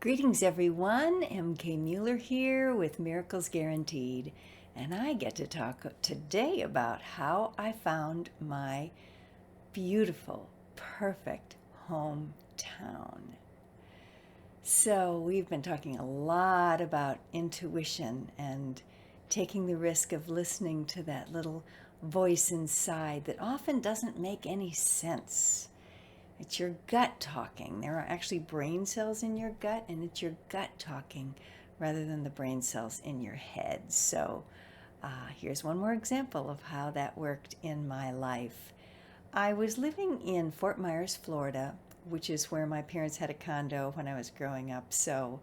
Greetings everyone, MK Mueller here with Miracles Guaranteed, and I get to talk today about how I found my beautiful, perfect hometown. So we've been talking a lot about intuition and taking the risk of listening to that little voice inside that often doesn't make any sense. It's your gut talking. There are actually brain cells in your gut, and it's your gut talking rather than the brain cells in your head. So here's one more example of how that worked in my life. I was living in Fort Myers, Florida, which is where my parents had a condo when I was growing up. So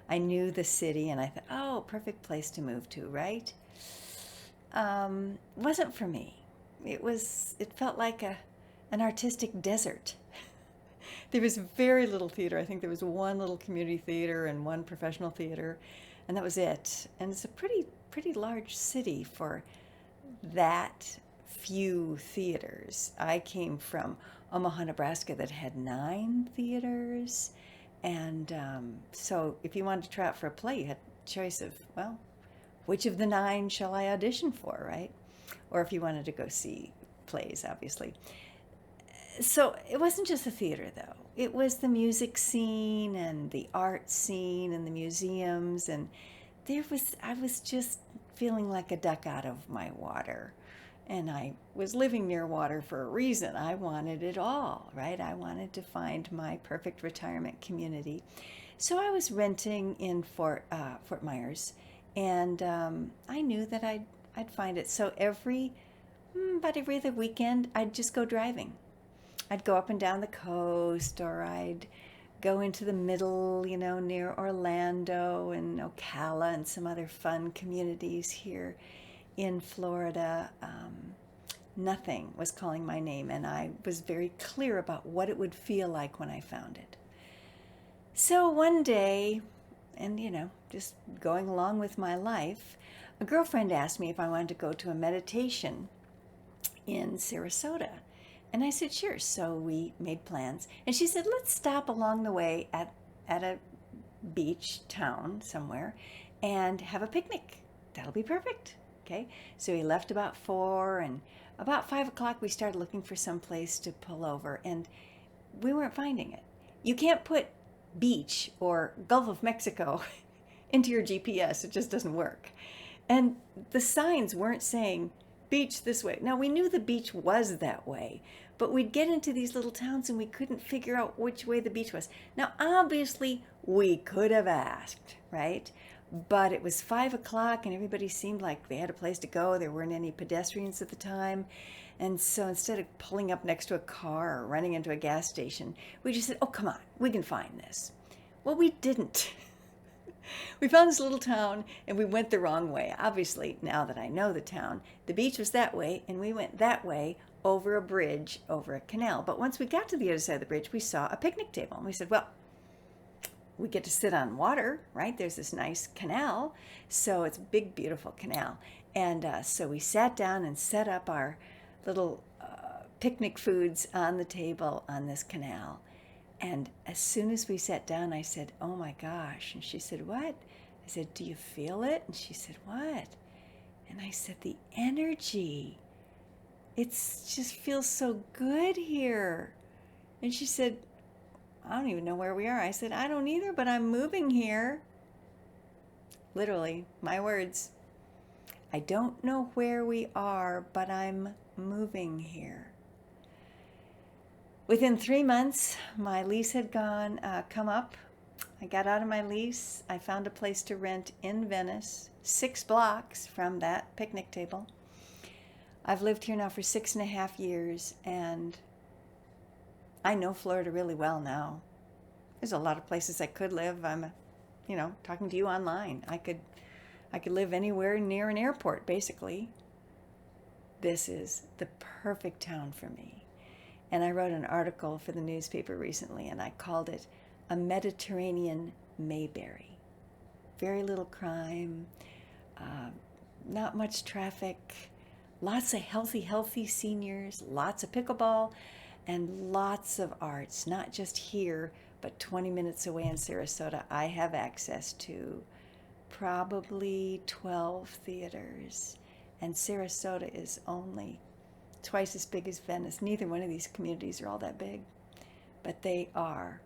I knew the city, and I thought, oh, perfect place to move to, right? Wasn't for me. It felt like an artistic desert. There was very little theater. I think there was one little community theater and one professional theater, and that was it. And it's a pretty large city for that few theaters. I came from Omaha, Nebraska, that had 9 theaters, and so if you wanted to try out for a play, you had a choice of, well, which of the 9 shall I audition for, right? Or if you wanted to go see plays, obviously. So it wasn't just the theater, though. It was the music scene and the art scene and the museums, and I was just feeling like a duck out of my water. And I was living near water for a reason. I wanted it all, right? I wanted to find my perfect retirement community. So I was renting in Fort Myers, and I knew that I'd find it. So about every other weekend, I'd just go driving. I'd go up and down the coast, or I'd go into the middle, near Orlando and Ocala and some other fun communities here in Florida. Nothing was calling my name, and I was very clear about what it would feel like when I found it. So one day, and just going along with my life, a girlfriend asked me if I wanted to go to a meditation in Sarasota. And I said, sure. So we made plans. And she said, let's stop along the way at a beach town somewhere and have a picnic. That'll be perfect. Okay. So we left about 4, and about 5 o'clock we started looking for some place to pull over, and we weren't finding it. You can't put beach or Gulf of Mexico into your GPS. It just doesn't work. And the signs weren't saying beach this way. Now, we knew the beach was that way, but we'd get into these little towns and we couldn't figure out which way the beach was. Now, obviously, we could have asked, right? But it was 5 o'clock and everybody seemed like they had a place to go. There weren't any pedestrians at the time. And so instead of pulling up next to a car or running into a gas station, we just said, oh, come on, we can find this. Well, we didn't. We found this little town and we went the wrong way. Obviously, now that I know the town, the beach was that way and we went that way over a bridge, over a canal. But once we got to the other side of the bridge, we saw a picnic table and we said, well, we get to sit on water, right? There's this nice canal. So it's a big, beautiful canal. And so we sat down and set up our little picnic foods on the table on this canal. And as soon as we sat down, I said, oh my gosh. And she said, what? I said, do you feel it? And she said, what? And I said, the energy. It just feels so good here. And she said, I don't even know where we are. I said, I don't either, but I'm moving here. Literally, my words. I don't know where we are, but I'm moving here. Within 3 months, my lease had come up. I got out of my lease. I found a place to rent in Venice, 6 blocks from that picnic table. I've lived here now for 6.5 years, and I know Florida really well now. There's a lot of places I could live. I'm, talking to you online. I could live anywhere near an airport, basically. This is the perfect town for me. And I wrote an article for the newspaper recently, and I called it A Mediterranean Mayberry. Very little crime, not much traffic, lots of healthy seniors, lots of pickleball, and lots of arts, not just here, But 20 minutes away in Sarasota, I have access to probably 12 theaters. And Sarasota is only twice as big as Venice. Neither one of these communities are all that big. But they are,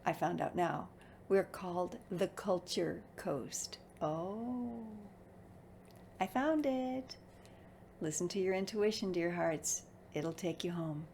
I found out now, we're called the Culture Coast. Oh, I found it. Listen to your intuition, dear hearts. It'll take you home.